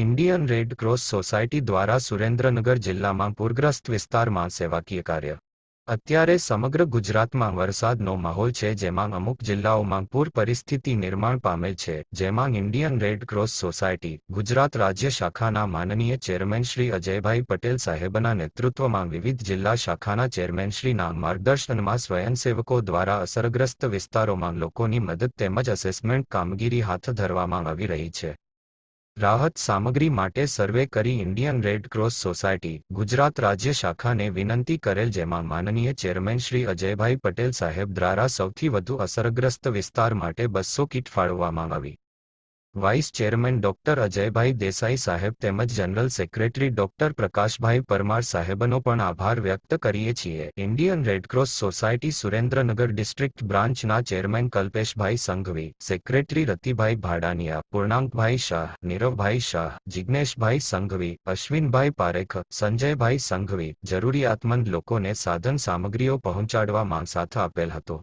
Indian red cross society દ્વારા સુરેન્દ્રનગર જિલ્લામાં પૂરગ્રસ્ત વિસ્તારમાં સેવાકીય કાર્ય. અત્યારે સમગ્ર ગુજરાતમાં વરસાદનો માહોલ છે, જેમાં અમુક જિલ્લાઓમાં પૂર પરિસ્થિતિ નિર્માણ પામેલ છે, જેમાં Indian red cross society Gujarat રાજ્ય શાખાના માનનીય ચેરમેન શ્રી અજયભાઈ પટેલ સાહેબના નેતૃત્વમાં વિવિધ જિલ્લા શાખાના ચેરમેનશ્રીના માર્ગદર્શનમાં સ્વયંસેવકો દ્વારા અસરગ્રસ્ત વિસ્તારોમાં લોકોની મદદ તેમજ અસેસમેન્ટ કામગીરી હાથ ધરવામાં આવી રહી છે. રાહત સામગ્રી માટે સર્વે કરી Indian red cross society Gujarat રાજ્ય શાખાને વિનંતી કરેલ, જેમાં માનનીય ચેરમેન શ્રી અજયભાઈ પટેલ સાહેબ દ્વારા સૌથી વધુ અસરગ્રસ્ત વિસ્તાર માટે 200 કીટ ફાળવવામાં આવી. Vice chairman doctor Ajaybhai Desai સાહેબ તેમજ general secretary doctor Prakashbhai Parmar સાહેબનો પણ આભાર વ્યક્ત કરીએ છીએ. Indian red cross society Surendranagar district બ્રાન્ચના ચેરમેન કલ્પેશભાઈ સંઘવી, સેક્રેટરી રતિભાઈ ભાડાનિયા, પૂર્ણાંકભાઈ શાહ, નીરવભાઈ શાહ, જિગ્નેશભાઈ સંઘવી, અશ્વિનભાઈ પારેખ, સંજયભાઈ સંઘવી જરૂરિયાતમંદ લોકોને સાધન સામગ્રીઓ પહોંચાડવા માં સાથ આપેલ હતો.